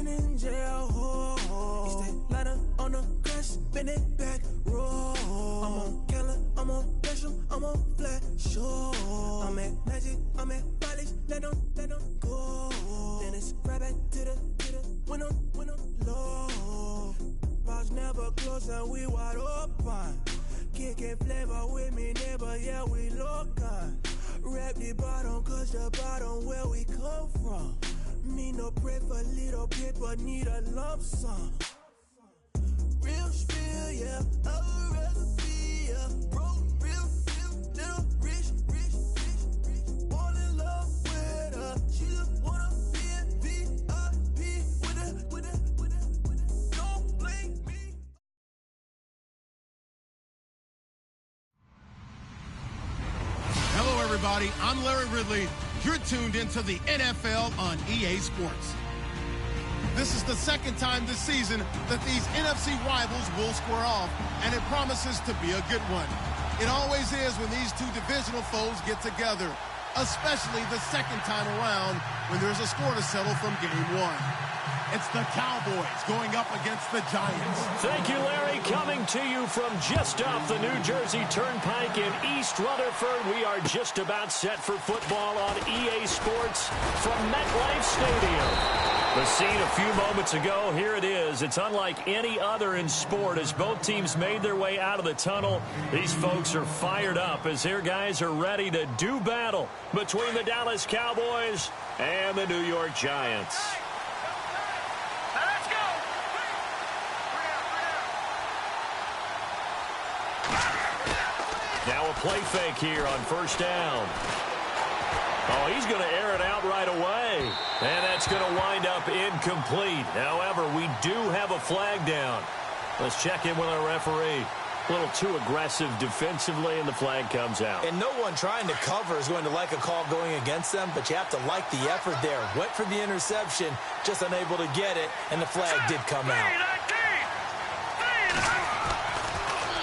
Watching in jail, he stay lighter on the crash, bend it back, roll. I'm on Keller, I'm on Bishop, I'm on Flat Show. I'm at Magic, I'm at Polish, let them go. Then it's right back to the when I'm low. Bars never close and we wide open. Kicking flavor with me, neighbor, yeah, we local. Rap the bottom, cause the bottom where we come from. Me no pray for little paper, need a lump sum. Real spill, yeah, a recipe, yeah. Broke, real, little rich. Fall in love with her, she just wanna be in VIP with it. Don't blame me. Hello, everybody. I'm Larry Ridley. You're tuned into the NFL on EA Sports. This is the second time this season that these NFC rivals will square off, and it promises to be a good one. It always is when these two divisional foes get together, especially the second time around when there's a score to settle from game one. It's the Cowboys going up against the Giants. Thank you, Larry. Coming to you from just off the New Jersey Turnpike in East Rutherford. We are just about set for football on EA Sports from MetLife Stadium. The scene a few moments ago, here it is. It's unlike any other in sport as both teams made their way out of the tunnel. These folks are fired up as their guys are ready to do battle between the Dallas Cowboys and the New York Giants. Now a play fake here on first down. Oh, he's going to air it out right away. And that's going to wind up incomplete. However, we do have a flag down. Let's check in with our referee. A little too aggressive defensively, and the flag comes out. And no one trying to cover is going to like a call going against them, but you have to like the effort there. Went for the interception, just unable to get it, and the flag did come out.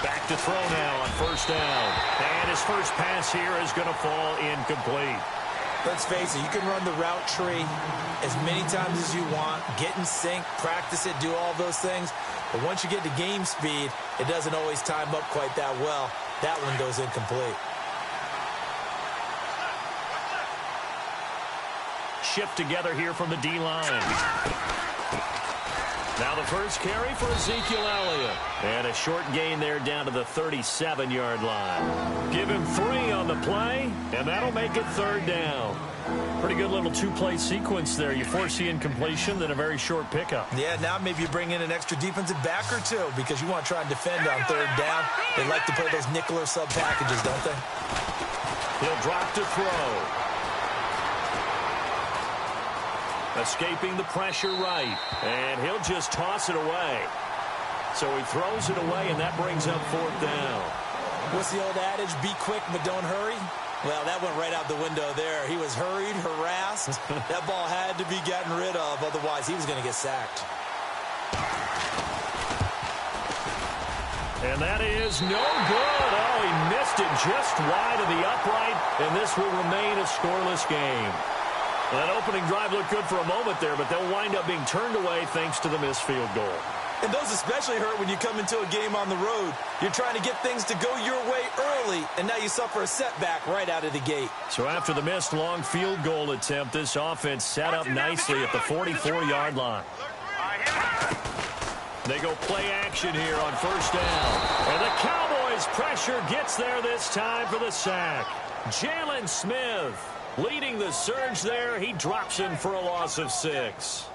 Back to throw now on first down. And his first pass here is going to fall incomplete. Let's face it, you can run the route tree as many times as you want, get in sync, practice it, do all those things. But once you get to game speed, it doesn't always time up quite that well. That one goes incomplete. Shift together here from the D-line. Now the first carry for Ezekiel Elliott. And a short gain there down to the 37-yard line. Give him 3 on the play, and that'll make it third down. Pretty good little two-play sequence there. You force the incompletion, then a very short pickup. Yeah, now maybe you bring in an extra defensive back or two because you want to try and defend on third down. They like to play those nickel or sub packages, don't they? He'll drop to throw. Escaping the pressure right. And he'll just toss it away. So he throws it away, and that brings up fourth down. What's the old adage? Be quick, but don't hurry. Well, that went right out the window there. He was hurried, harassed. That ball had to be gotten rid of. Otherwise, he was going to get sacked. And that is no good. Oh, he missed it just wide of the upright, and this will remain a scoreless game. Well, that opening drive looked good for a moment there, but they'll wind up being turned away thanks to the missed field goal. And those especially hurt when you come into a game on the road. You're trying to get things to go your way early, and now you suffer a setback right out of the gate. So after the missed long field goal attempt, this offense set up nicely at the 44-yard line. They go play action here on first down. And the Cowboys pressure gets there this time for the sack. Jalen Smith leading the surge there. He drops him for a loss of 6.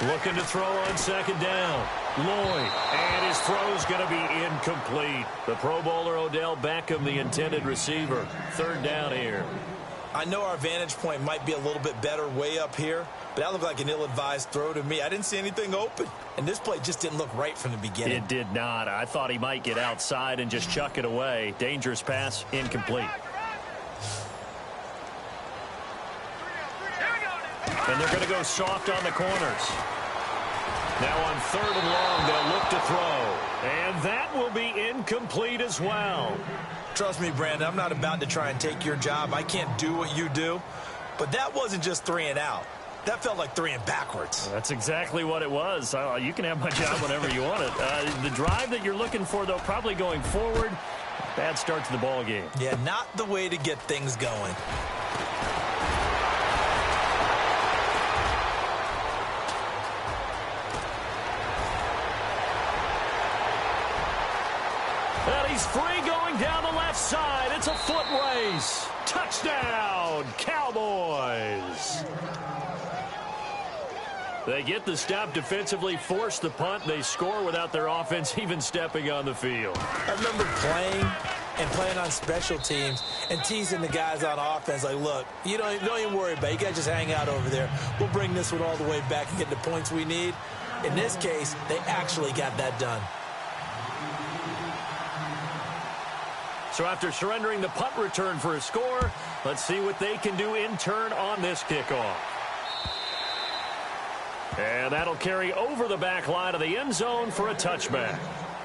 Looking to throw on second down. Lloyd, and his throw's going to be incomplete. The Pro Bowler Odell Beckham, the intended receiver. Third down here. I know our vantage point might be a little bit better way up here, but that looked like an ill-advised throw to me. I didn't see anything open, and this play just didn't look right from the beginning. It did not. I thought he might get outside and just chuck it away. Dangerous pass, incomplete. And they're going to go soft on the corners. Now on third and long, they'll look to throw. And that will be incomplete as well. Trust me, Brandon, I'm not about to try and take your job. I can't do what you do. But that wasn't just 3 and out. That felt like 3 and backwards. That's exactly what it was. You can have my job whenever you want it. The drive that you're looking for, though, probably going forward. Bad start to the ball game. Yeah, not the way to get things going. And he's free going down the left side. It's a foot race. Touchdown, Cowboys. They get the stop defensively, force the punt. They score without their offense even stepping on the field. I remember playing on special teams and teasing the guys on offense like, look, you don't even worry about it. You guys just hang out over there. We'll bring this one all the way back and get the points we need. In this case, they actually got that done. So after surrendering the punt return for a score, let's see what they can do in turn on this kickoff. And that'll carry over the back line of the end zone for a touchback.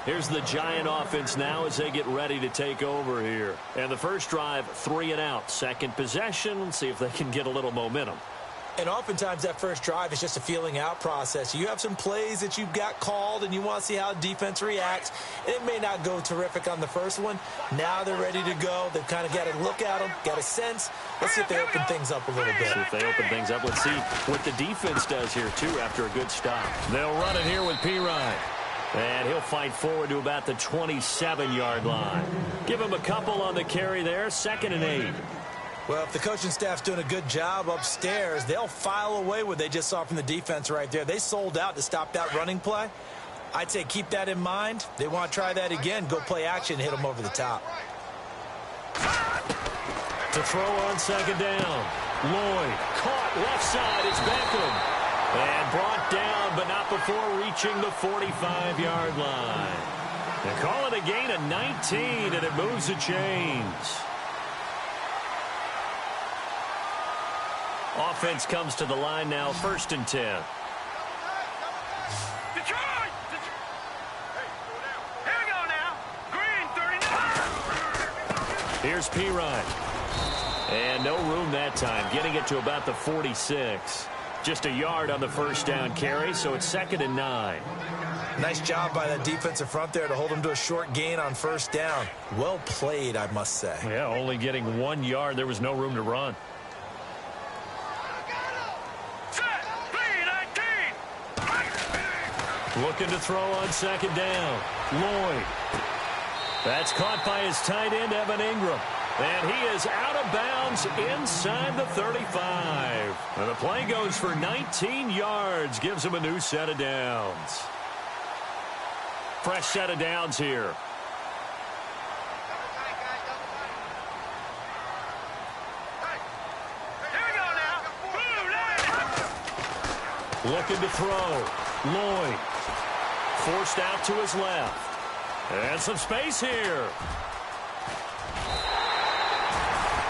Here's the Giant offense now as they get ready to take over here. And the first drive, 3 and out. Second possession, let's see if they can get a little momentum. And oftentimes that first drive is just a feeling out process. You have some plays that you've got called and you want to see how the defense reacts. It may not go terrific on the first one. Now they're ready to go. They've kind of got to look at them, got a sense. Let's see if they open things up a little bit. See if they open things up. Let's see what the defense does here, too, after a good stop. They'll run it here with P-Ryan. And he'll fight forward to about the 27-yard line. Give him a couple on the carry there, 2nd and 8. Well, if the coaching staff's doing a good job upstairs, they'll file away what they just saw from the defense right there. They sold out to stop that running play. I'd say keep that in mind. They want to try that again. Go play action, hit them over the top. To throw on 2nd down. Lloyd caught left side. It's Beckham. And brought down, but not before reaching the 45-yard line. They call it a gain of 19, and it moves the chains. Offense comes to the line now, 1st and 10. Detroit! Hey, here we go now. Green 39. Here's P-Ryan. And no room that time, getting it to about the 46. Just a yard on the first down carry, so it's 2nd and 9. Nice job by that defensive front there to hold them to a short gain on first down. Well played, I must say. Yeah, only getting 1 yard. There was no room to run. Looking to throw on 2nd down. Lloyd. That's caught by his tight end, Evan Ingram. And he is out of bounds inside the 35. And the play goes for 19 yards. Gives him a new set of downs. Fresh set of downs here. Looking to throw. Lloyd. Forced out to his left. And some space here.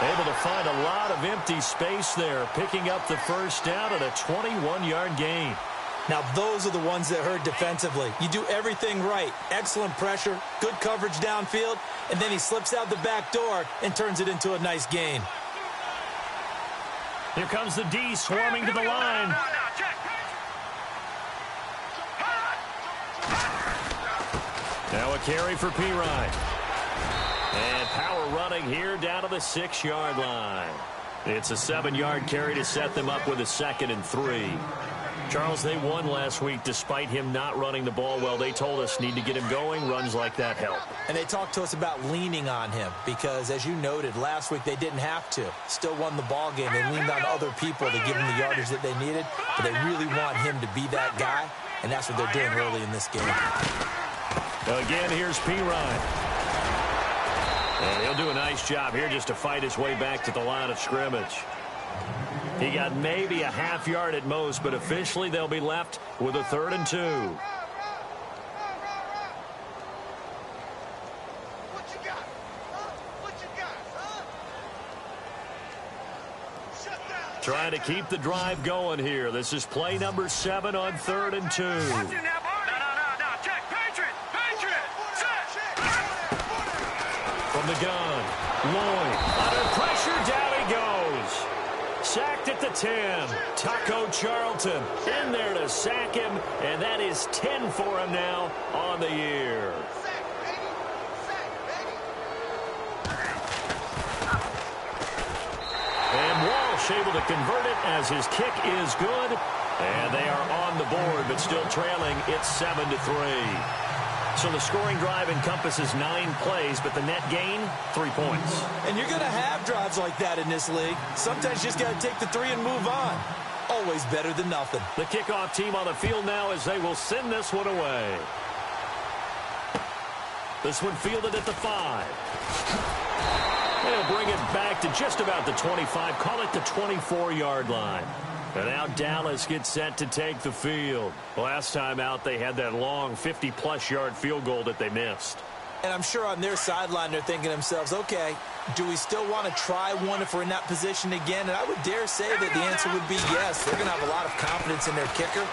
Able to find a lot of empty space there, picking up the first down at a 21-yard gain. Now, those are the ones that hurt defensively. You do everything right. Excellent pressure, good coverage downfield, and then he slips out the back door and turns it into a nice gain. Here comes the D swarming to the line. Now a carry for P-Ryan. And power running here down to the 6-yard line. It's a 7-yard carry to set them up with a 2nd and 3. Charles, they won last week despite him not running the ball well. They told us need to get him going. Runs like that help. And they talked to us about leaning on him because, as you noted, last week they didn't have to. Still won the ball game. They leaned on other people to give them the yardage that they needed. But they really want him to be that guy, and that's what they're doing early in this game. Again, here's P-Ryan. And he'll do a nice job here just to fight his way back to the line of scrimmage. He got maybe a half yard at most, but officially they'll be left with a 3rd and 2. Trying to keep the drive going here. This is play number 7 on 3rd and 2. Check, Patriot! From the gun, Lloyd under pressure, down he goes. Sacked at the 10. Taco Charlton in there to sack him, and that is 10 for him now on the year. And Walsh able to convert it as his kick is good. And they are on the board, but still trailing. It's 7-3. So the scoring drive encompasses 9 plays, but the net gain, 3 points. And you're going to have drives like that in this league. Sometimes you just got to take the 3 and move on. Always better than nothing. The kickoff team on the field now as they will send this one away. This one fielded at the 5. They'll bring it back to just about the 25. Call it the 24-yard line. And now Dallas gets set to take the field. Last time out, they had that long 50-plus yard field goal that they missed. And I'm sure on their sideline, they're thinking to themselves, okay, do we still want to try one if we're in that position again? And I would dare say that the answer would be yes. They're going to have a lot of confidence in their kicker.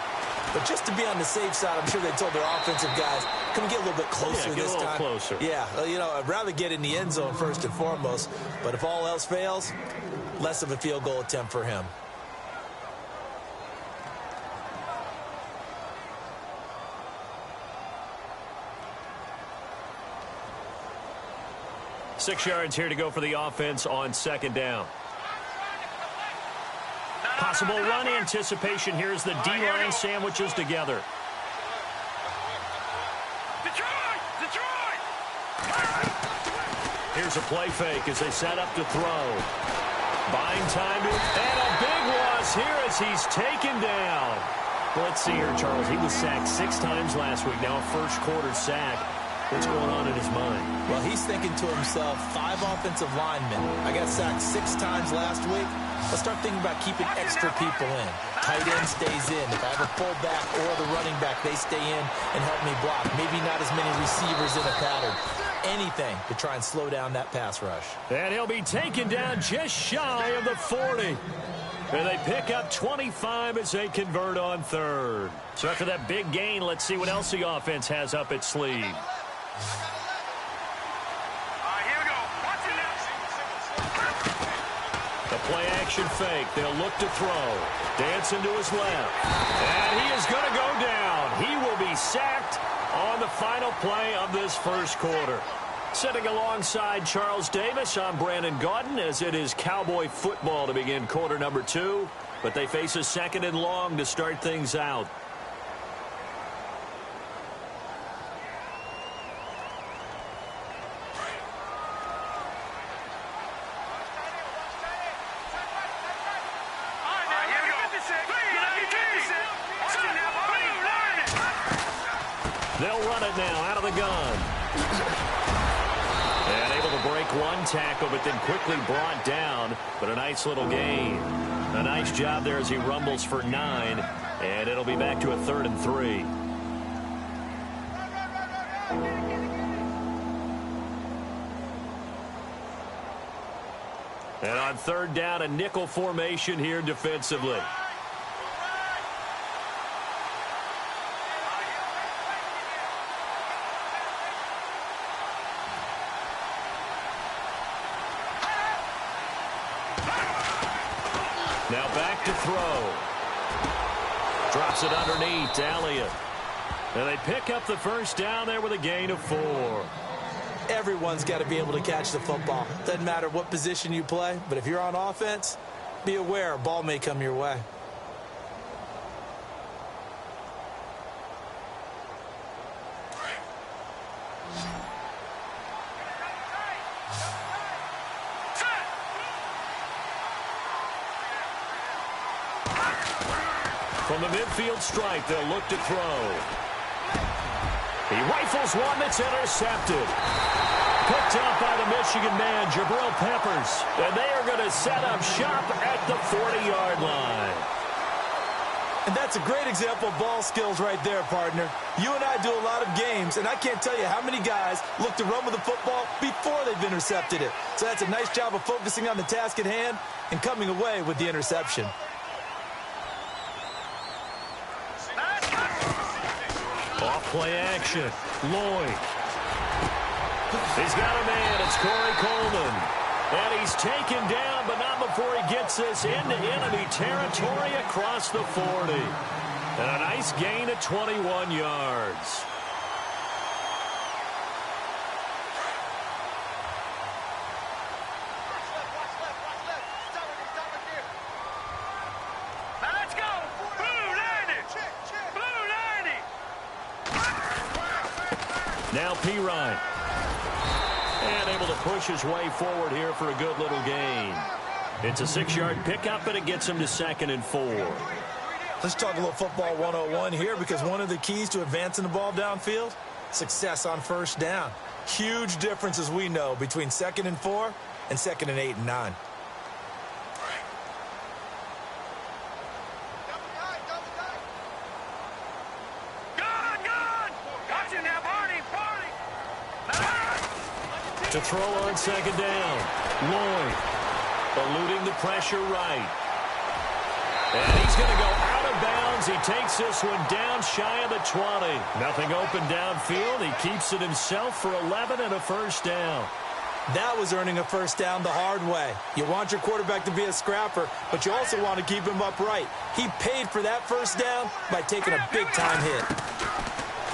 But just to be on the safe side, I'm sure they told their offensive guys, can we get a little bit closer this time? Closer. Yeah, you know, I'd rather get in the end zone first and foremost. But if all else fails, less of a field goal attempt for him. Six yards here to go for the offense on second down. Possible run anticipation. Here's the D-line sandwiches together. Detroit! Here's a play fake as they set up to throw. Buying time to and a big loss here as he's taken down. Well, let's see here, Charles. He was sacked 6 times last week. Now a first quarter sack. What's going on in his mind? Well, he's thinking to himself, 5 offensive linemen. I got sacked 6 times last week. Let's start thinking about keeping extra people in. Tight end stays in. If I have a fullback or the running back, they stay in and help me block. Maybe not as many receivers in a pattern. Anything to try and slow down that pass rush. And he'll be taken down just shy of the 40. And they pick up 25 as they convert on third. So after that big gain, let's see what else the offense has up its sleeve. The play-action fake. They'll look to throw. Dancing to his left. And he is going to go down. He will be sacked on the final play of this first quarter. Sitting alongside Charles Davis, I'm Brandon Gaudin, as it is Cowboy football to begin quarter number 2. But they face a second and long to start things out. They'll run it now out of the gun. And able to break one tackle, but then quickly brought down. But a nice little gain. A nice job there as he rumbles for 9. And it'll be back to a 3rd and 3. And on 3rd down, a nickel formation here defensively. Now back to throw. Drops it underneath to Elliott. And they pick up the first down there with a gain of 4. Everyone's got to be able to catch the football. Doesn't matter what position you play, but if you're on offense, be aware a ball may come your way. From the midfield stripe, they'll look to throw. He rifles one that's intercepted. Picked up by the Michigan man, Jabril Peppers. And they are going to set up shop at the 40-yard line. And that's a great example of ball skills right there, partner. You and I do a lot of games, and I can't tell you how many guys look to run with the football before they've intercepted it. So that's a nice job of focusing on the task at hand and coming away with the interception. Off play action. Lloyd. He's got a man. It's Corey Coleman. And he's taken down, but not before he gets this into enemy territory across the 40. And a nice gain of 21 yards. Now Pirine. And able to push his way forward here for a good little gain. It's a 6-yard pickup, and it gets him to 2nd and 4. Let's talk a little football 101 here, because one of the keys to advancing the ball downfield, success on first down. Huge difference, as we know, between 2nd and 4 and 2nd and 8 and 9. To throw on 2nd down. Lloyd eluding the pressure right. And he's going to go out of bounds. He takes this one down shy of the 20. Nothing open downfield. He keeps it himself for 11 and a first down. That was earning a first down the hard way. You want your quarterback to be a scrapper, but you also want to keep him upright. He paid for that first down by taking a big-time hit.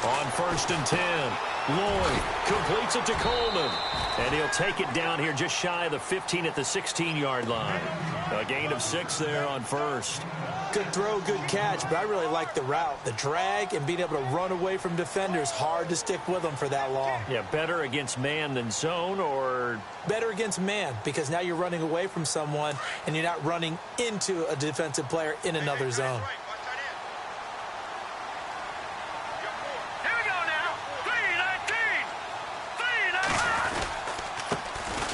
On 1st and 10, Lloyd completes it to Coleman. And he'll take it down here just shy of the 15 at the 16-yard line. A gain of 6 there on 1st. Good throw, good catch, but I really like the route. The drag and being able to run away from defenders, hard to stick with them for that long. Yeah, better against man than zone, or? Better against man, because now you're running away from someone and you're not running into a defensive player in another zone.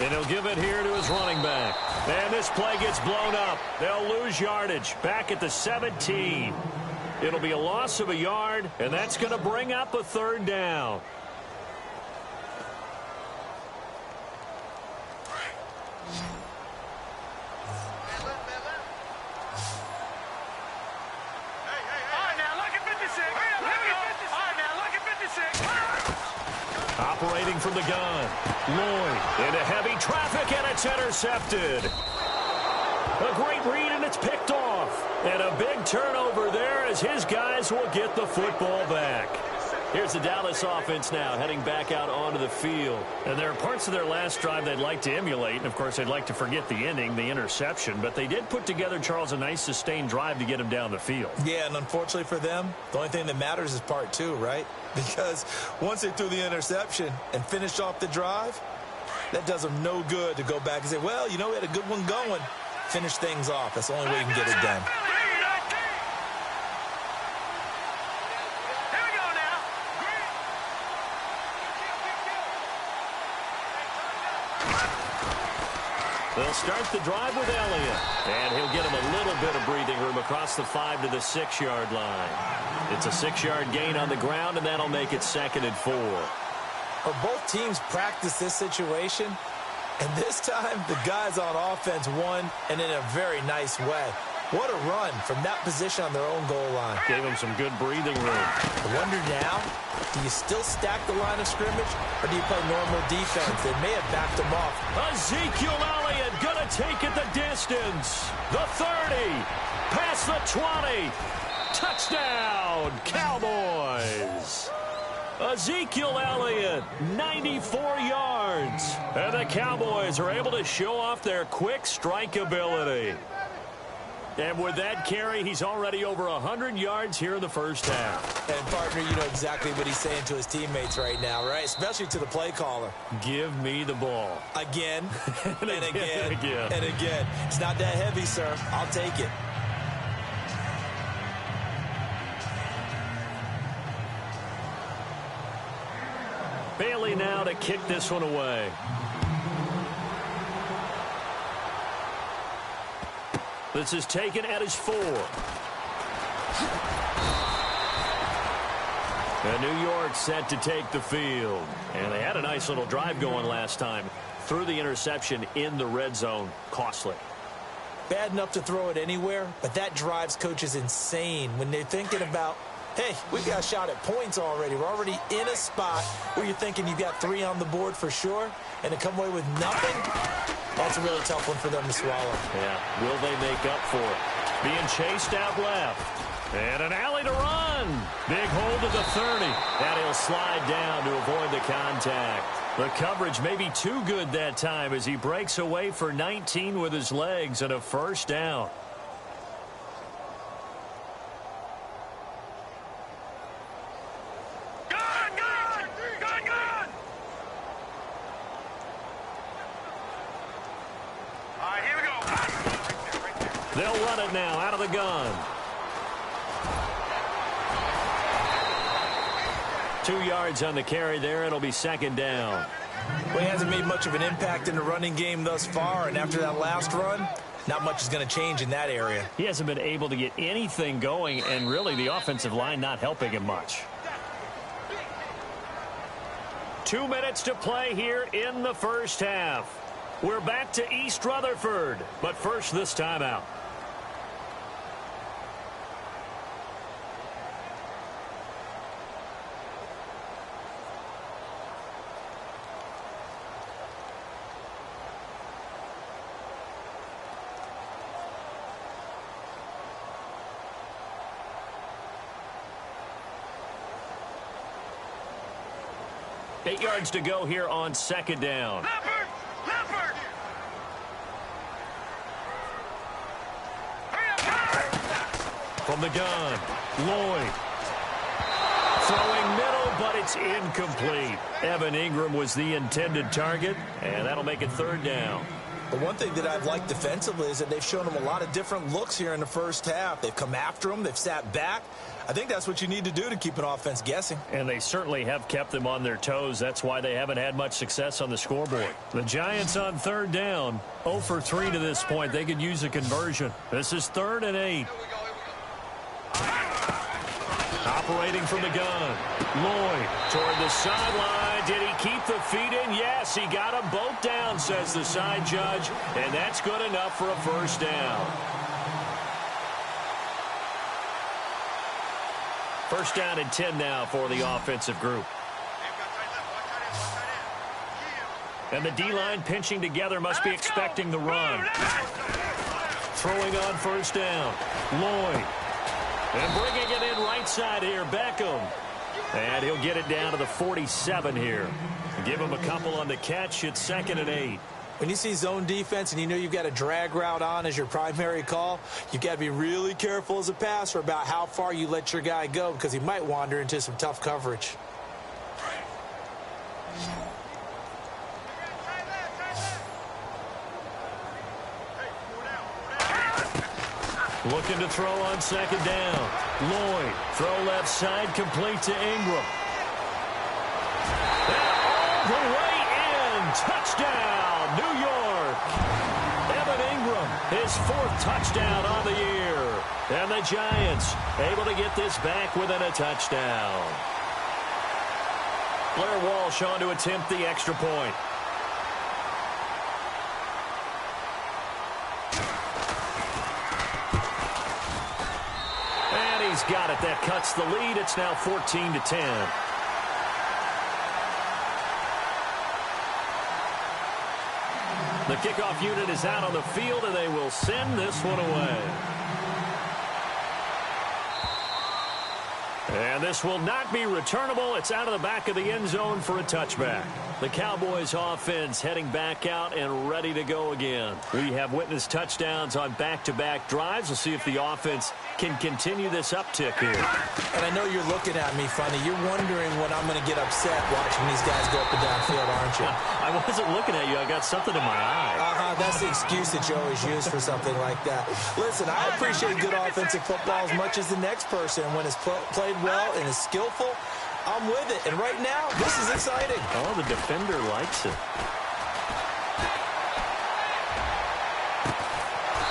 And he'll give it here to his running back. And this play gets blown up. They'll lose yardage back at the 17. It'll be a loss of a yard, and that's going to bring up a 3rd down. Operating from the gun. Lloyd into heavy traffic, and it's intercepted. A great read, and it's picked off. And a big turnover there as his guys will get the football back. Here's the Dallas offense now heading back out onto the field. And there are parts of their last drive they'd like to emulate. And, of course, they'd like to forget the ending, the interception. But they did put together, Charles, a nice sustained drive to get him down the field. Yeah, and unfortunately for them, the only thing that matters is part 2, right? Because once they threw the interception and finished off the drive, that does them no good to go back and say, well, you know, we had a good one going. Finish things off. That's the only way you can get it done. They'll start the drive with Elliott. And he'll get him a little bit of breathing room across the 5 to the 6-yard line. It's a 6-yard gain on the ground, and that'll make it 2nd and 4. Well, both teams practice this situation, and this time the guys on offense won, and in a very nice way. What a run from that position on their own goal line. Gave them some good breathing room. I wonder now, do you still stack the line of scrimmage, or do you play normal defense? They may have backed them off. Ezekiel Elliott going to take it the distance. The 30, past the 20. Touchdown, Cowboys. Ezekiel Elliott, 94 yards. And the Cowboys are able to show off their quick strike ability. And with that carry, he's already over 100 yards here in the first half. And, partner, you know exactly what he's saying to his teammates right now, right? Especially to the play caller. Give me the ball. Again, and again, and again. It's not that heavy, sir. I'll take it. Bailey now to kick this one away. This is taken at his 4. And New York set to take the field. And they had a nice little drive going last time. Threw the interception in the red zone. Costly. Bad enough to throw it anywhere, but that drives coaches insane when they're thinking about hey, we've got a shot at points already. We're already in a spot where you're thinking you've got 3 on the board for sure, and to come away with nothing, that's a really tough one for them to swallow. Yeah, will they make up for it? Being chased out left. And an alley to run. Big hold to the 30. And he'll slide down to avoid the contact. The coverage may be too good that time as he breaks away for 19 with his legs and a first down. They'll run it now out of the gun. 2 yards on the carry there. It'll be second down. Well, he hasn't made much of an impact in the running game thus far, and after that last run, not much is going to change in that area. He hasn't been able to get anything going, and really the offensive line not helping him much. 2 minutes to play here in the first half. We're back to East Rutherford, but first this timeout. Eight yards to go here on second down. Leopard! Leopard! From the gun, Lloyd. Throwing middle, but it's incomplete. Evan Ingram was the intended target, and that'll make it third down. The one thing that I've liked defensively is that they've shown him a lot of different looks here in the first half. They've come after him. They've sat back. I think that's what you need to do to keep an offense guessing. And they certainly have kept them on their toes. That's why they haven't had much success on the scoreboard. The Giants on third down, 0 for 3 to this point. They could use a conversion. This is 3rd and 8. Operating from the gun. Lloyd toward the sideline. Did he keep the feet in? Yes, he got them both down, says the side judge. And that's good enough for a first down. First down and 10 now for the offensive group. And the D-line pinching together must be expecting the run. Throwing on first down. Lloyd. And bringing it in right side here, Beckham. And he'll get it down to the 47 here. Give him a couple on the catch. It's 2nd and 8. When you see zone defense and you know you've got a drag route on as your primary call, you've got to be really careful as a passer about how far you let your guy go because he might wander into some tough coverage. Looking to throw on second down. Lloyd, throw left side, complete to Ingram. And all the way in. Touchdown, New York. Evan Ingram, his 4th touchdown on the year. And the Giants able to get this back within a touchdown. Blair Walsh on to attempt the extra point. He's got it. That cuts the lead. It's now 14 to 10. The kickoff unit is out on the field, and they will send this one away. And this will not be returnable. It's out of the back of the end zone for a touchback. The Cowboys offense heading back out and ready to go again. We have witnessed touchdowns on back-to-back drives. We'll see if the offense can continue this uptick here. And I know you're looking at me funny. You're wondering when I'm going to get upset watching these guys go up and down field, aren't you? I wasn't looking at you. I got something in my eye. That's the excuse that you always use for something like that. Listen, I appreciate good offensive football as much as the next person. When it's played well and is skillful, I'm with it. And right now, this is exciting. Oh, the defender likes it.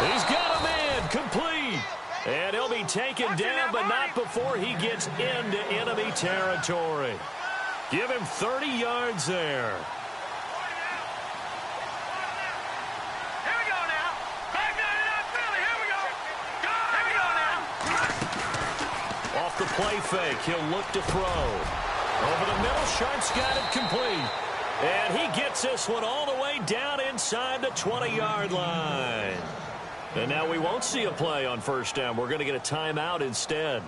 He's got a man complete. And he'll be taken down, but not before he gets into enemy territory. Give him 30 yards there. Here we go now. Back down in that Philly. Here we go. Here we go now. Off the play fake. He'll look to throw. Over the middle, Sharp's got it complete. And he gets this one all the way down inside the 20-yard line. And now we won't see a play on first down. We're going to get a timeout instead,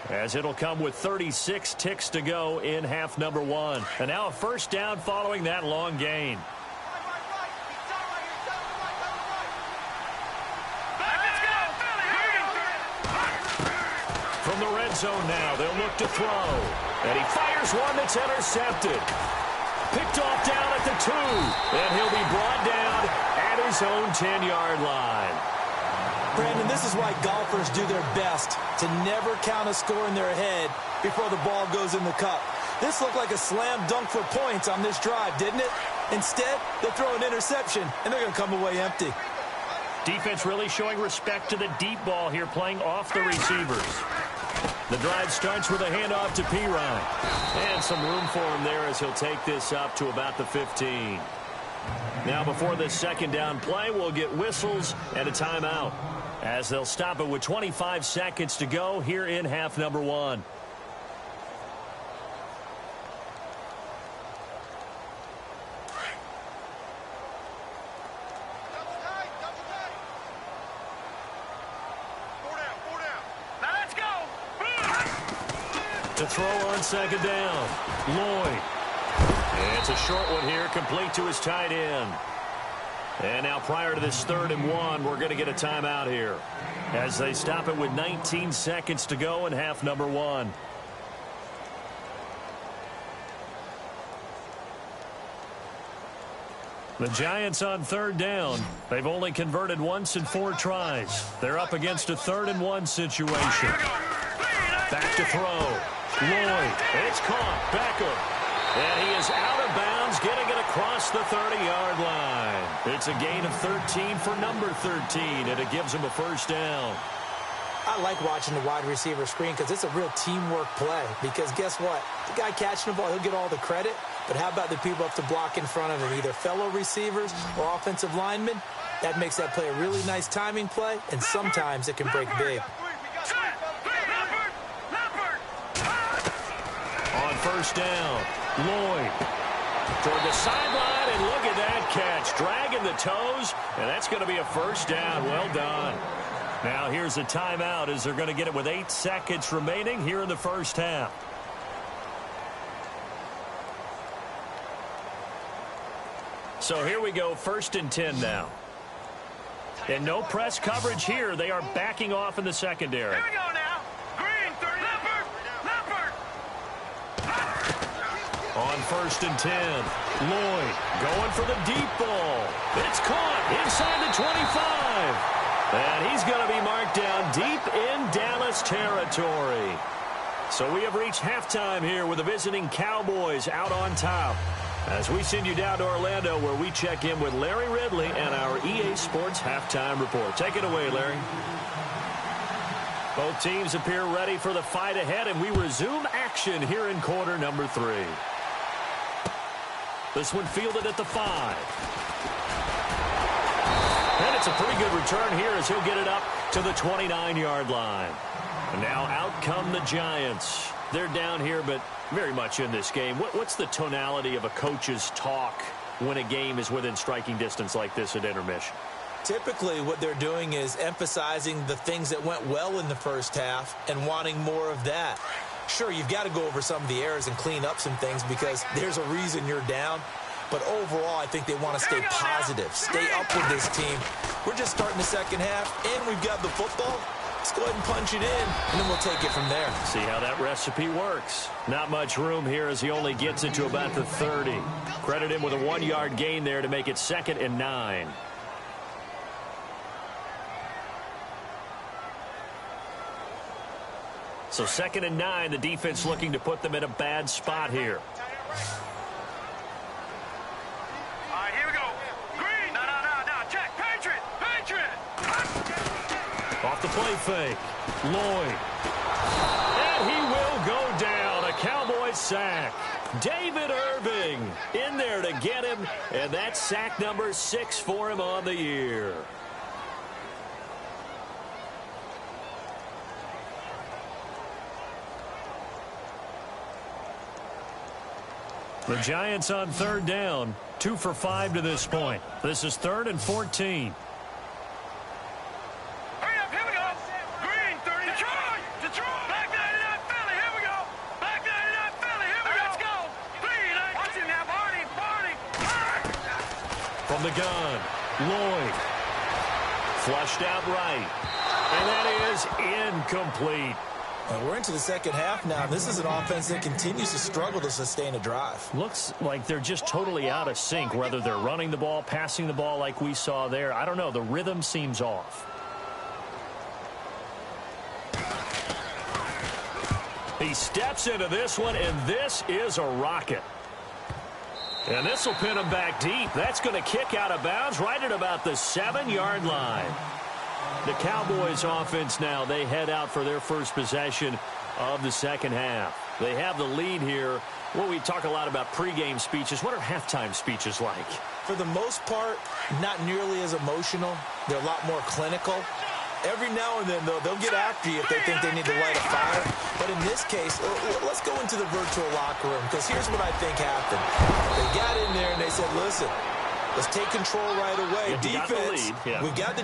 as it'll come with 36 ticks to go in half number one. And now a first down following that long gain. From the red zone now, they'll look to throw. And he fires one that's intercepted. Picked off down at the 2. And he'll be brought down at his own 10-yard line. Brandon, this is why golfers do their best to never count a score in their head before the ball goes in the cup. This looked like a slam dunk for points on this drive, didn't it? Instead, they'll throw an interception, and they're going to come away empty. Defense really showing respect to the deep ball here, playing off the receivers. The drive starts with a handoff to Pirine. And some room for him there as he'll take this up to about the 15. Now before this second down play, we'll get whistles and a timeout, as they'll stop it with 25 seconds to go here in half number one. To throw on second down, Lloyd. And it's a short one here, complete to his tight end. And now prior to this 3rd and 1, we're going to get a timeout here, as they stop it with 19 seconds to go in half number one. The Giants on 3rd down. They've only converted once in 4 tries. They're up against a 3rd and 1 situation. Back to throw. Lloyd, it's caught. Beckham. And he is out of bounds, getting it across the 30-yard line. It's a gain of 13 for number 13, and it gives him a first down. I like watching the wide receiver screen because it's a real teamwork play. Because guess what? The guy catching the ball, he'll get all the credit. But how about the people up to block in front of him, either fellow receivers or offensive linemen? That makes that play a really nice timing play, and sometimes it can break big. On first down, Lloyd toward the sideline, and look at that catch, dragging the toes, and that's going to be a first down. Well done. Now here's a timeout, as they're going to get it with 8 seconds remaining here in the first half. So here we go, 1st and 10 now. And no press coverage here. They are backing off in the secondary. Here we go now. Green, 30. Leopard. On 1st and 10, Lloyd going for the deep ball. It's caught inside the 25. And he's going to be marked down deep in Dallas territory. So we have reached halftime here with the visiting Cowboys out on top, as we send you down to Orlando, where we check in with Larry Ridley and our EA Sports Halftime Report. Take it away, Larry. Both teams appear ready for the fight ahead, and we resume action here in quarter number 3. This one fielded at the 5. And it's a pretty good return here, as he'll get it up to the 29-yard line. And now out come the Giants. They're down here, but very much in this game. What's the tonality of a coach's talk when a game is within striking distance like this at intermission? Typically, what they're doing is emphasizing the things that went well in the first half and wanting more of that. Sure, you've got to go over some of the errors and clean up some things because there's a reason you're down. But overall, I think they want to stay positive, stay up with this team. We're just starting the second half, and we've got the football. Let's go ahead and punch it in, and then we'll take it from there. See how that recipe works. Not much room here, as he only gets it to about the 30. Credit him with a 1-yard gain there to make it 2nd and 9. So 2nd and 9, the defense looking to put them in a bad spot here. All right, here we go. Green. No. Check. Patriot. Off the play fake. Lloyd. And he will go down. A Cowboys sack. David Irving in there to get him. And that's sack number 6 for him on the year. The Giants on third down, 2 for 5 to this point. This is 3rd and 14. Hurry up, here we go. Green, 30. Detroit. Black 99 Philly, here we go. Black 99 Philly, here we go. Let's go. Please, watch him now, Barney. From the gun, Lloyd. Flushed out right. And that is incomplete. We're into the second half now. This is an offense that continues to struggle to sustain a drive. Looks like they're just totally out of sync, whether they're running the ball, passing the ball like we saw there. I don't know. The rhythm seems off. He steps into this one, and this is a rocket. And this will pin him back deep. That's going to kick out of bounds right at about the 7-yard line. The Cowboys offense now, they head out for their first possession of the second half. They have the lead here. Well, we talk a lot about pregame speeches. What are halftime speeches like? For the most part, not nearly as emotional. They're a lot more clinical. Every now and then, though, they'll get after you if they think they need to light a fire. But in this case, let's go into the virtual locker room, because here's what I think happened. They got in there and they said, listen, let's take control right away. Defense, we got the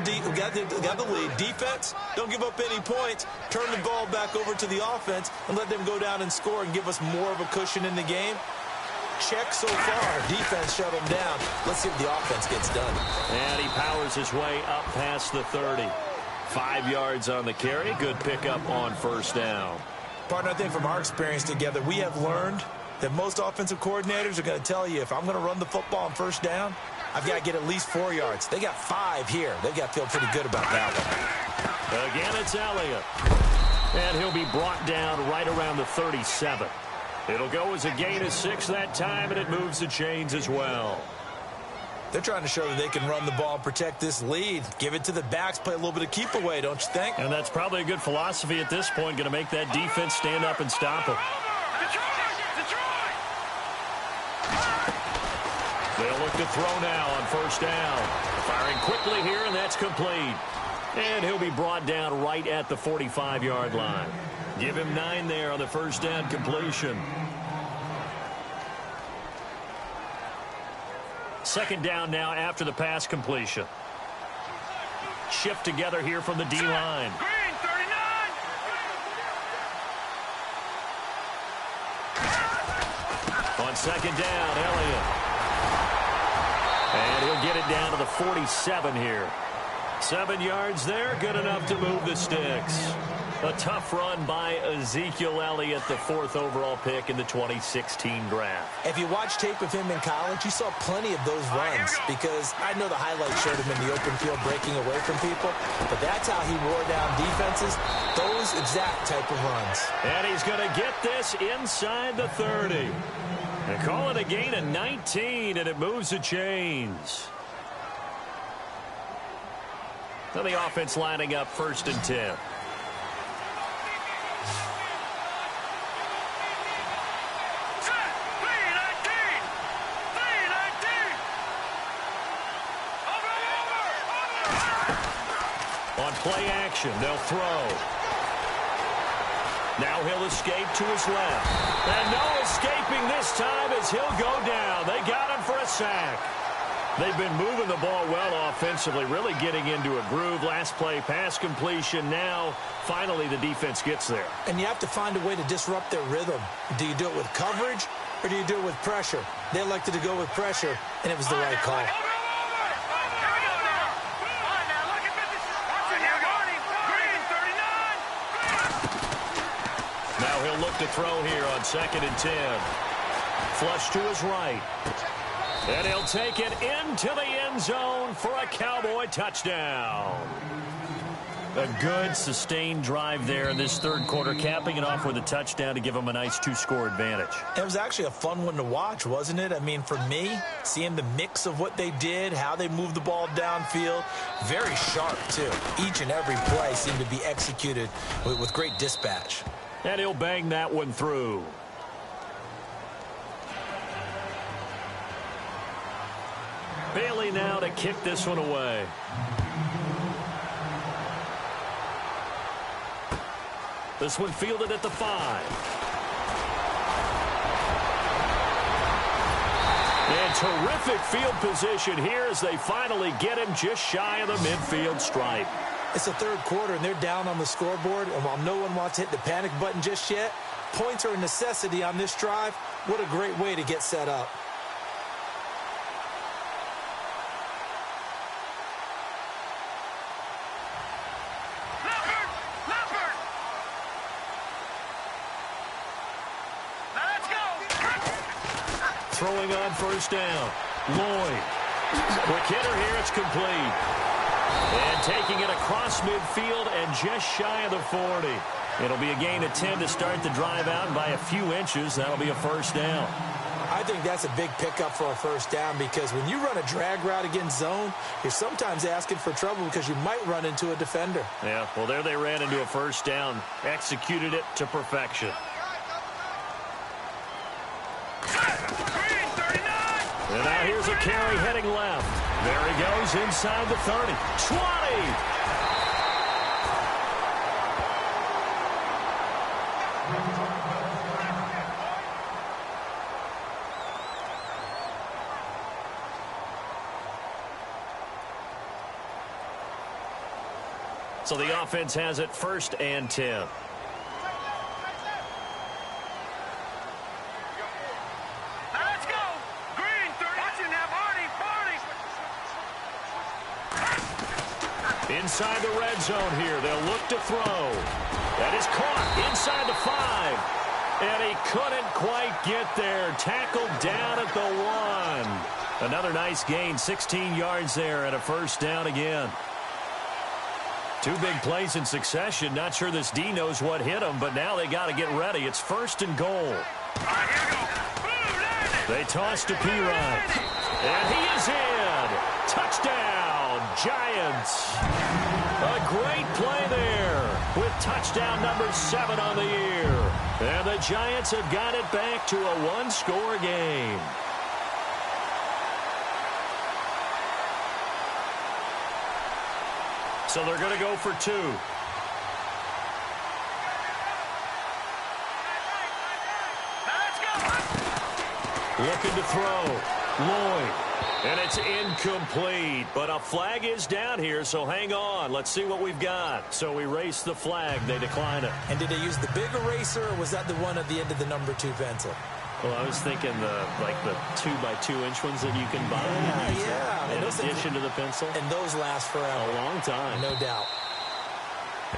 lead. Defense, don't give up any points. Turn the ball back over to the offense and let them go down and score and give us more of a cushion in the game. Check so far. Defense shut them down. Let's see if the offense gets done. And he powers his way up past the 30. 5 yards on the carry. Good pickup on first down. Partner, I think from our experience together, we have learned that most offensive coordinators are going to tell you, if I'm going to run the football on first down, I've got to get at least 4 yards. They got 5 here. They've got to feel pretty good about that one. Again, it's Elliott. And he'll be brought down right around the 37. It'll go as a gain of 6 that time, and it moves the chains as well. They're trying to show that they can run the ball and protect this lead. Give it to the backs, play a little bit of keep away, don't you think? And that's probably a good philosophy at this point, going to make that defense stand up and stop them. They'll look to throw now on first down. Firing quickly here, and that's complete. And he'll be brought down right at the 45-yard line. Give him 9 there on the first down completion. Second down now after the pass completion. Shift together here from the D-line. Green, 39. On second down, Elliott. And he'll get it down to the 47 here. 7 yards there, good enough to move the sticks. A tough run by Ezekiel Elliott, the 4th overall pick in the 2016 draft. If you watch tape of him in college, you saw plenty of those runs, because I know the highlights showed him in the open field breaking away from people, but that's how he wore down defenses, those exact type of runs. And he's going to get this inside the 30. They call it a gain of 19, and it moves the chains. Now the offense lining up 1st and 10. Play action. They'll throw. Now he'll escape to his left. And no escaping this time as he'll go down. They got him for a sack. They've been moving the ball well offensively, really getting into a groove. Last play, pass completion. Now, finally, the defense gets there. And you have to find a way to disrupt their rhythm. Do you do it with coverage, or do you do it with pressure? They elected to go with pressure, and it was the right call. He'll look to throw here on 2nd and 10. Flush to his right. And he'll take it into the end zone for a Cowboy touchdown. A good, sustained drive there in this third quarter, capping it off with a touchdown to give them a nice 2-score advantage. It was actually a fun one to watch, wasn't it? I mean, for me, seeing the mix of what they did, how they moved the ball downfield, very sharp, too. Each and every play seemed to be executed with great dispatch. And he'll bang that one through. Bailey now to kick this one away. This one fielded at the 5. Terrific field position here as they finally get him just shy of the midfield stripe. It's the third quarter, and they're down on the scoreboard. And while no one wants to hit the panic button just yet, points are a necessity on this drive. What a great way to get set up. Throwing on first down. Lloyd. Quick hitter here. It's complete. And taking it across midfield and just shy of the 40. It'll be a gain of 10 to start the drive out by a few inches. That'll be a first down. I think that's a big pickup for a first down because when you run a drag route against zone, you're sometimes asking for trouble because you might run into a defender. Yeah, well, there they ran into a first down. Executed it to perfection. And now here's a carry heading left. There he goes inside the 30. 20! So the offense has it 1st and 10. Inside the red zone here. They'll look to throw. That is caught inside the 5. And he couldn't quite get there. Tackled down at the 1. Another nice gain. 16 yards there and a first down again. 2 big plays in succession. Not sure this D knows what hit him, but now they got to get ready. It's 1st and goal. They toss to P-Rod. And he is in. Touchdown, Giants. A great play there with touchdown number 7 on the year. And the Giants have got it back to a 1-score game. So they're going to go for 2. Looking to throw. Lloyd. And it's incomplete. But a flag is down here, so hang on. Let's see what we've got. So erase the flag. They decline it. And did they use the big eraser, or was that the one at the end of the number 2 pencil? Well, I was thinking the 2x2-inch ones that you can buy. Yeah. In addition to the pencil. And those last forever. A long time. No doubt.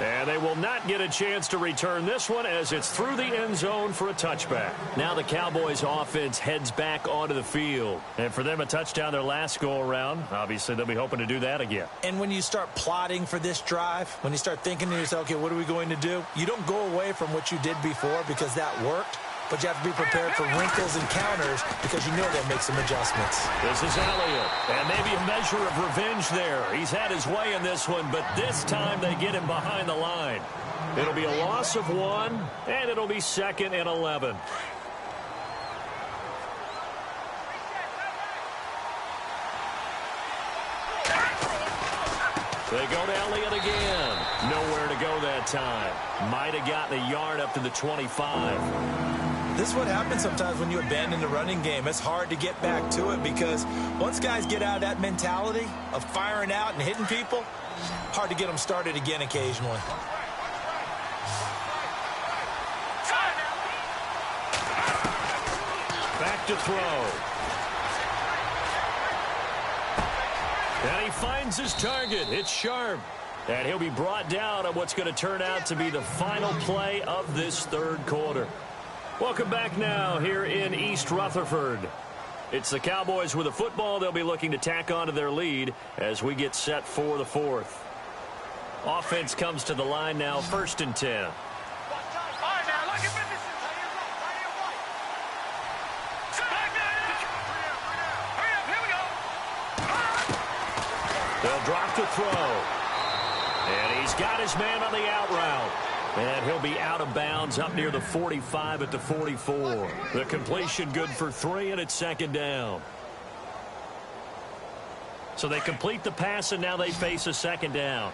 And they will not get a chance to return this one as it's through the end zone for a touchback. Now the Cowboys offense heads back onto the field. And for them, a touchdown their last go-around. Obviously, they'll be hoping to do that again. And when you start plotting for this drive, when you start thinking to yourself, okay, what are we going to do? You don't go away from what you did before because that worked. But you have to be prepared for wrinkles and counters because you know they'll make some adjustments. This is Elliott. And maybe a measure of revenge there. He's had his way in this one, but this time they get him behind the line. It'll be a loss of 1, and it'll be 2nd and 11. They go to Elliott again. Nowhere to go that time. Might have gotten a yard up to the 25. This is what happens sometimes when you abandon the running game. It's hard to get back to it because once guys get out of that mentality of firing out and hitting people, hard to get them started again occasionally. Back to throw. And he finds his target. It's Sharp. And he'll be brought down on what's going to turn out to be the final play of this 3rd quarter. Welcome back now here in East Rutherford. It's the Cowboys with the football. They'll be looking to tack on to their lead as we get set for the 4th. Offense comes to the line now, 1st and 10. They'll drop to throw. And he's got his man on the out route. And he'll be out of bounds up near the 45 at the 44. The completion good for 3, and it's 2nd down. So they complete the pass, and now they face a 2nd down.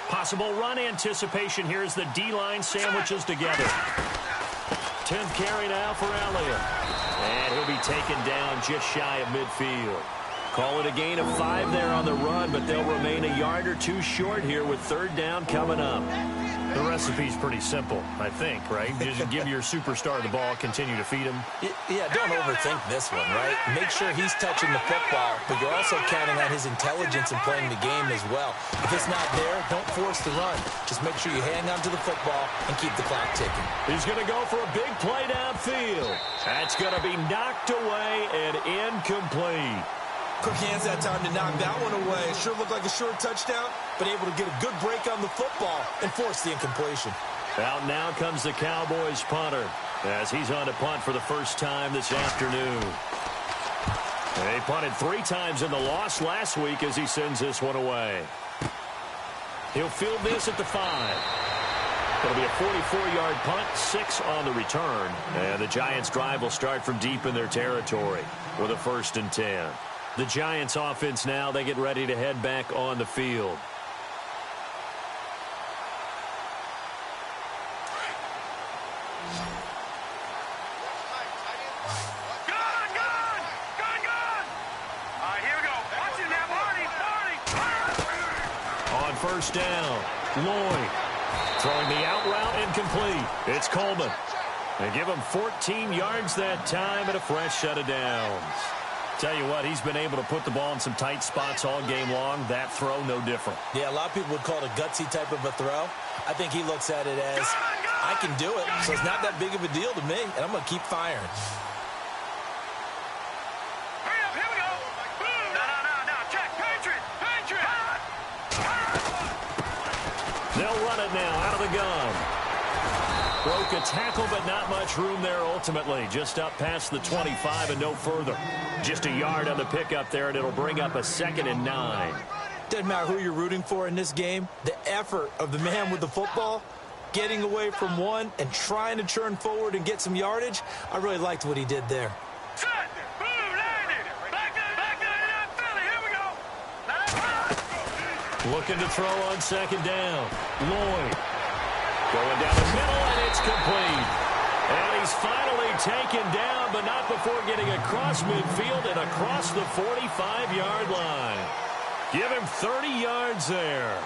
Possible run anticipation here as the D-line sandwiches together. 10th carry now for Elliott. And he'll be taken down just shy of midfield. Call it a gain of 5 there on the run, but they'll remain a yard or two short here with 3rd down coming up. The recipe's pretty simple, I think, right? Just give your superstar the ball, continue to feed him. Yeah, don't overthink this one, right? Make sure he's touching the football, but you're also counting on his intelligence in playing the game as well. If it's not there, don't force the run. Just make sure you hang on to the football and keep the clock ticking. He's going to go for a big play downfield. That's going to be knocked away and incomplete. Quick hands that time to knock that one away. It sure looked like a short touchdown, but able to get a good break on the football and force the incompletion. Out now comes the Cowboys punter as he's on to punt for the first time this afternoon. They punted 3 times in the loss last week as he sends this one away. He'll field this at the 5. It'll be a 44-yard punt, 6 on the return. And the Giants' drive will start from deep in their territory with a 1st and 10. The Giants offense now, they get ready to head back on the field. On 1st down, Lloyd throwing the out route incomplete. It's Coleman. They give him 14 yards that time and a fresh set of downs. Tell you what, he's been able to put the ball in some tight spots all game long. That throw, no different. Yeah, a lot of people would call it a gutsy type of a throw. I think he looks at it as, I can do it, so it's not that big of a deal to me, and I'm going to keep firing. Hurry up, here we go. No, check, Patriot. They'll run it now out of the gun. Broke a tackle, but not much room there ultimately. Just up past the 25 and no further. Just a yard on the pickup there, and it'll bring up a 2nd and 9. Doesn't matter who you're rooting for in this game. The effort of the man with the football, getting away from one and trying to turn forward and get some yardage, I really liked what he did there. Set. Boom, landed. Back that Philly. Here we go. Looking to throw on 2nd down. Lloyd. Going down the middle, and it's complete. And he's finally taken down, but not before getting across midfield and across the 45-yard line. Give him 30 yards there.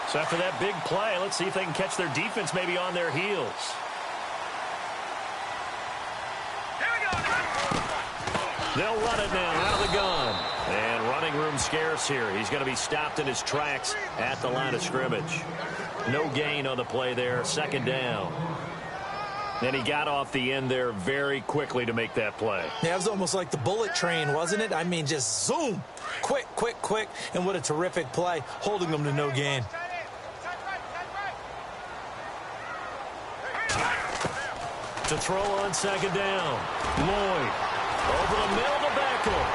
So after that big play, let's see if they can catch their defense maybe on their heels. Here we go. They'll run it now out of the gun. And running room scarce here. He's going to be stopped in his tracks at the line of scrimmage. No gain on the play there, 2nd down. And he got off the end there very quickly to make that play. Yeah, it was almost like the bullet train, wasn't it? I mean, just zoom. Quick. And what a terrific play, holding them to no gain. To throw on 2nd down. Lloyd over the middle to Beckham.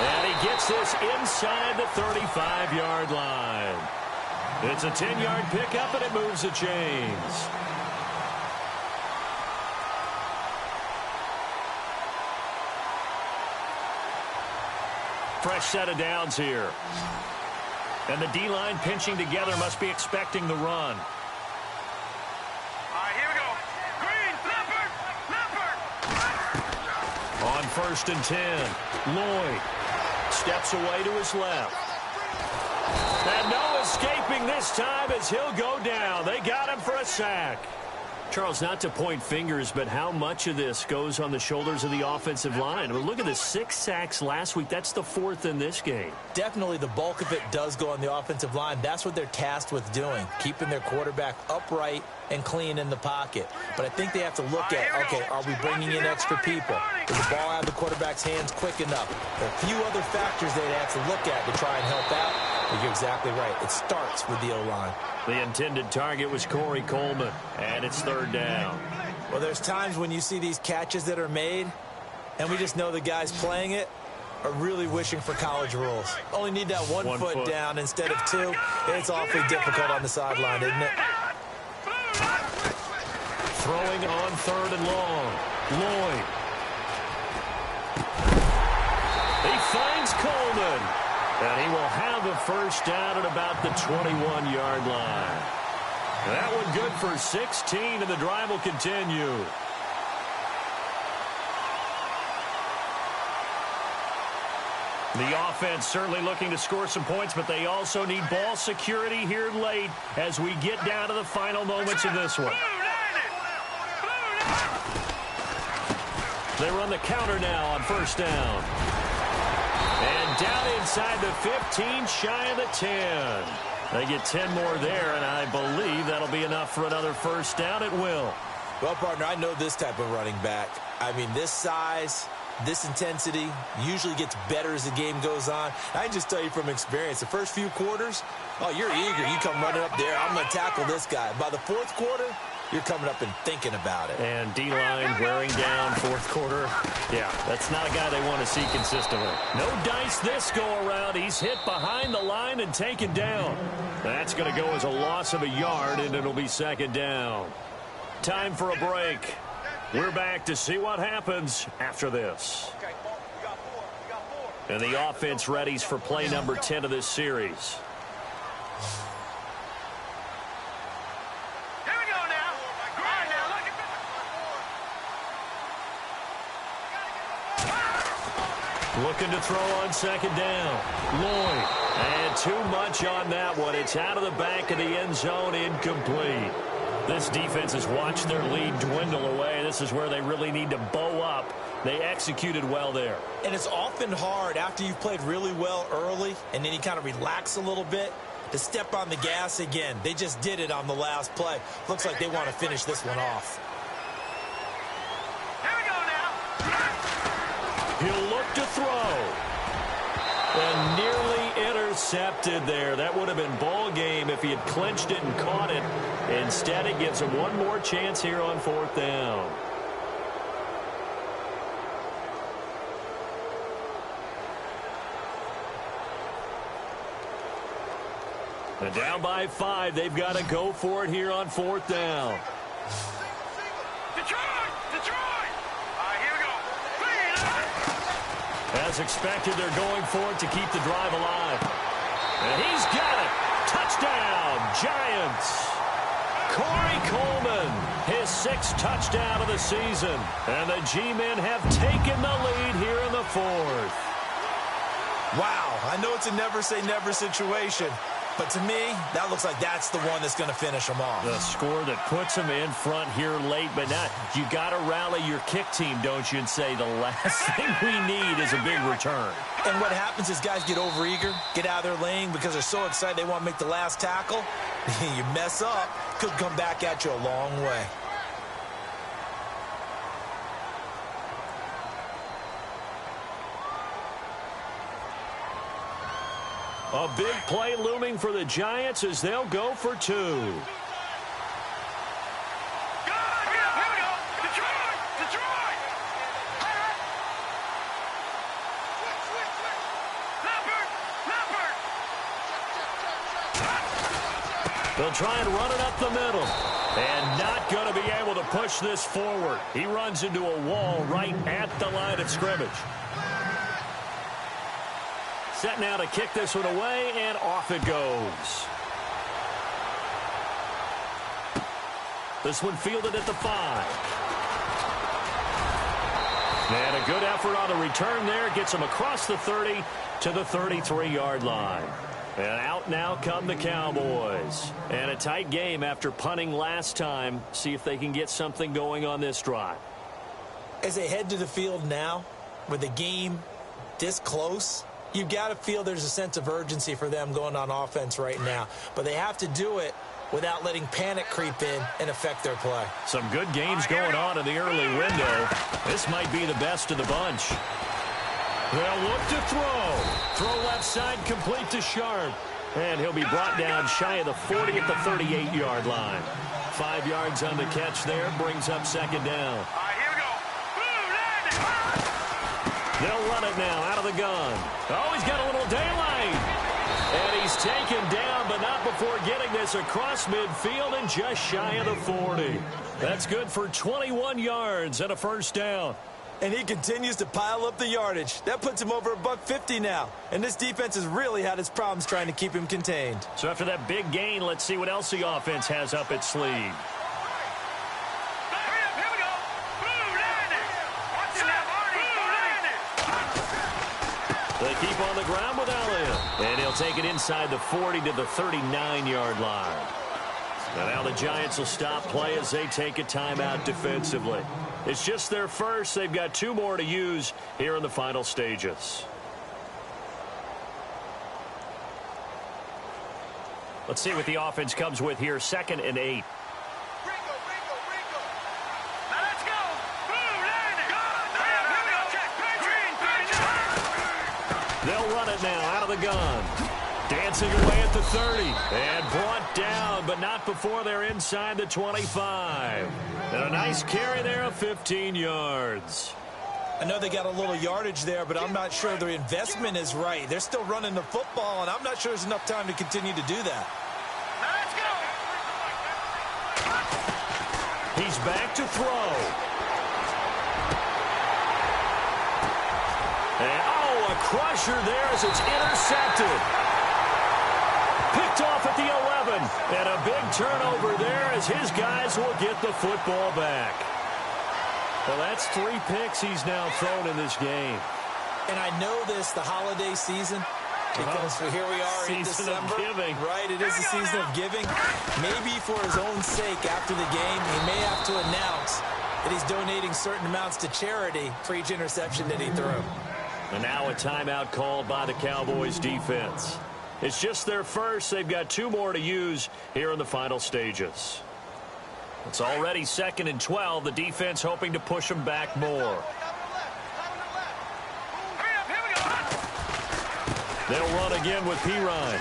And he gets this inside the 35-yard line. It's a 10-yard pickup, and it moves the chains. Fresh set of downs here. And the D-line pinching together must be expecting the run. All right, here we go. Green, Leopard. On 1st and 10, Lloyd steps away to his left. And no escaping this time as he'll go down. They got him for a sack. Charles, not to point fingers, but how much of this goes on the shoulders of the offensive line? I mean, look at the 6 sacks last week. That's the 4th in this game. Definitely the bulk of it does go on the offensive line. That's what they're tasked with doing, keeping their quarterback upright and clean in the pocket. But I think they have to look at, okay, are we bringing in extra people? Is the ball out of the quarterback's hands quick enough? There are a few other factors they'd have to look at to try and help out. But you're exactly right. It starts with the O-line. The intended target was Corey Coleman, and it's 3rd down. Well, there's times when you see these catches that are made, and we just know the guys playing it are really wishing for college rules. Only need that one foot down instead of 2. It's awfully difficult on the sideline, isn't it? Throwing on 3rd and long. Lloyd. He finds Coleman. And he will have a 1st down at about the 21-yard line. That one good for 16, and the drive will continue. The offense certainly looking to score some points, but they also need ball security here late as we get down to the final moments of this one. They run the counter now on first down. And down inside the 15, shy of the 10. They get 10 more there, and I believe that'll be enough for another first down. It will. Well, partner, I know this type of running back. I mean, this size, this intensity usually gets better as the game goes on. I can just tell you from experience, the first few quarters, oh, you're eager. You come running up there, I'm going to tackle this guy. By the fourth quarter, you're coming up and thinking about it. And D-line wearing down fourth quarter. Yeah, that's not a guy they want to see consistently. No dice this go-around. He's hit behind the line and taken down. That's going to go as a loss of a yard, and it'll be second down. Time for a break. We're back to see what happens after this. And the offense readies for play number 10 of this series. Here we go now. All right, now look at Looking to throw on second down. Lloyd. And too much on that one. It's out of the back of the end zone, incomplete. This defense has watched their lead dwindle away. This is where they really need to bow up. They executed well there. And it's often hard after you've played really well early and then you kind of relax a little bit to step on the gas again. They just did it on the last play. Looks like they want to finish this one off. Here we go now. He'll look to throw. And nearly intercepted there. That would have been ball game if he had clinched it and caught it. Instead, it gives him one more chance here on fourth down. And down by 5, they've got to go for it here on fourth down. Detroit! Detroit! All right, here we go. As expected, they're going for it to keep the drive alive. And he's got it. Touchdown, Giants. Corey Coleman, his 6th touchdown of the season. And the G-men have taken the lead here in the 4th. Wow, I know it's a never-say-never situation. But to me, that looks like that's the one that's going to finish them off. The score that puts them in front here late, but not. You got to rally your kick team, don't you, and say the last thing we need is a big return. And what happens is guys get overeager, get out of their lane because they're so excited they want to make the last tackle. You mess up, could come back at you a long way. A big play looming for the Giants as they'll go for 2. Here we go. Detroit! Detroit! Leopard! They'll try and run it up the middle. And not going to be able to push this forward. He runs into a wall right at the line of scrimmage. Set now to kick this one away, and off it goes. This one fielded at the 5. And a good effort on the return there. Gets him across the 30 to the 33-yard line. And out now come the Cowboys. And a tight game after punting last time. See if they can get something going on this drive. As they head to the field now, with the game this close, you've got to feel there's a sense of urgency for them going on offense right now. But they have to do it without letting panic creep in and affect their play. Some good games going on in the early window. This might be the best of the bunch. They'll look to throw. Throw left side complete to Sharp. And he'll be brought down shy of the 40 at the 38-yard line. 5 yards on the catch there. Brings up second down. All right, here we go. They'll run it now out of the gun. Oh, he's got a little daylight. And he's taken down, but not before getting this across midfield and just shy of the 40. That's good for 21 yards and a first down. And he continues to pile up the yardage. That puts him over $150 now. And this defense has really had its problems trying to keep him contained. So after that big gain, let's see what else the offense has up its sleeve. They keep on the ground with Elliott. And he'll take it inside the 40 to the 39-yard line. And now the Giants will stop play as they take a timeout defensively. It's just their first. They've got 2 more to use here in the final stages. Let's see what the offense comes with here. 2nd and 8. They'll run it now out of the gun. Dancing away at the 30. And brought down, but not before they're inside the 25. And a nice carry there of 15 yards. I know they got a little yardage there, but I'm not sure their investment is right. They're still running the football, and I'm not sure there's enough time to continue to do that. Let's go. He's back to throw. And, a crusher there as it's intercepted. Picked off at the 11. And a big turnover there as his guys will get the football back. Well, that's 3 picks he's now thrown in this game. And I know this, the holiday season, because here we are in December. Season of giving. Right, it is a season of giving. Maybe for his own sake after the game, he may have to announce that he's donating certain amounts to charity for each interception that he threw. And now a timeout called by the Cowboys defense. It's just their first. They've got 2 more to use here in the final stages. It's already 2nd and 12. The defense hoping to push them back more. They'll run again with Pirine.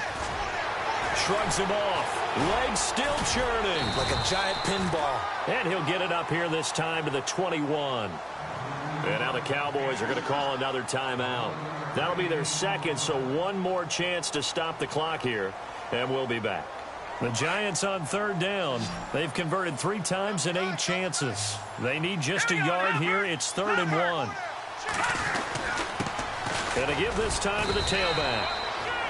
Shrugs him off. Legs still churning. Like a giant pinball. And he'll get it up here this time to the 21. And now the Cowboys are going to call another timeout. That'll be their 2nd, so 1 more chance to stop the clock here. And we'll be back. The Giants on 3rd down. They've converted 3 times in 8 chances. They need just a yard here. It's 3rd and 1. And to give this time to the tailback.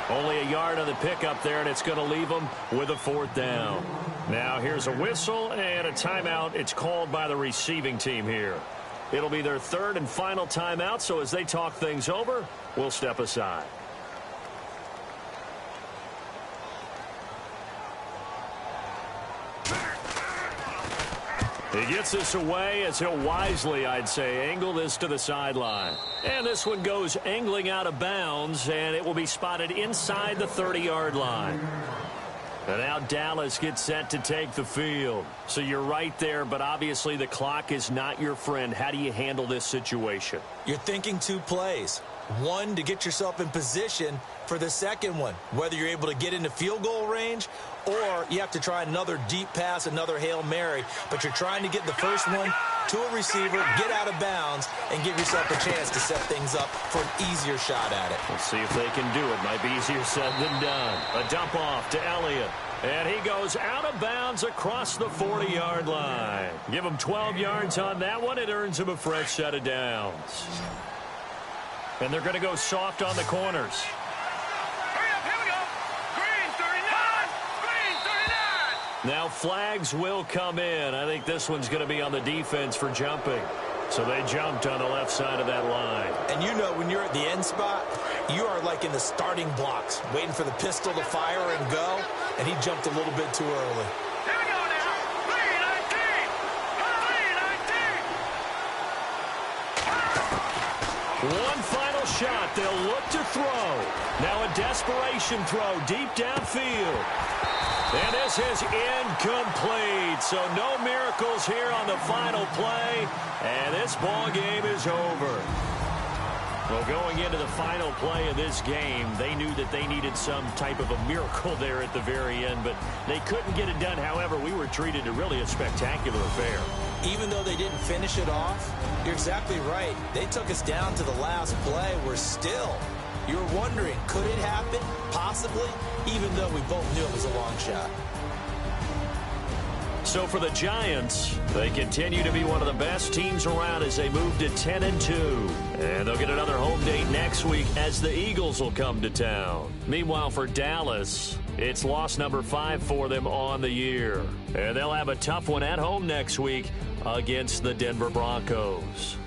Only a yard on the pickup there, and it's going to leave them with a 4th down. Now here's a whistle and a timeout. It's called by the receiving team here. It'll be their 3rd and final timeout, so as they talk things over, we'll step aside. He gets this away as he'll wisely, I'd say, angle this to the sideline. And this one goes angling out of bounds, and it will be spotted inside the 30-yard line. And now Dallas gets set to take the field. So you're right there, but obviously the clock is not your friend. How do you handle this situation? You're thinking 2 plays. 1 to get yourself in position for the 2nd one, whether you're able to get into field goal range or you have to try another deep pass, another Hail Mary. But you're trying to get the first one to a receiver, get out of bounds, and give yourself a chance to set things up for an easier shot at it. We'll see if they can do it. Might be easier said than done. A dump off to Elliott. And he goes out of bounds across the 40-yard line. Give him 12 yards on that one. It earns him a fresh set of downs. And they're going to go soft on the corners. Hurry up, here we go. Green 39. Green 39. Now flags will come in. I think this one's going to be on the defense for jumping. So they jumped on the left side of that line. And you know when you're at the end spot, you are like in the starting blocks, waiting for the pistol to fire and go, and he jumped a little bit too early. Here we go now. 3-19. 3-19. One final shot. They'll look to throw. Now a desperation throw deep downfield. And this is incomplete. So no miracles here on the final play. And this ball game is over. Well, going into the final play of this game, they knew that they needed some type of a miracle there at the very end, but they couldn't get it done. However, we were treated to really a spectacular affair. Even though they didn't finish it off, you're exactly right. They took us down to the last play. We're still, you're wondering, could it happen? Possibly, even though we both knew it was a long shot. So for the Giants, they continue to be one of the best teams around as they move to 10-2. And they'll get another home date next week as the Eagles will come to town. Meanwhile, for Dallas, it's loss number 5 for them on the year. And they'll have a tough one at home next week against the Denver Broncos.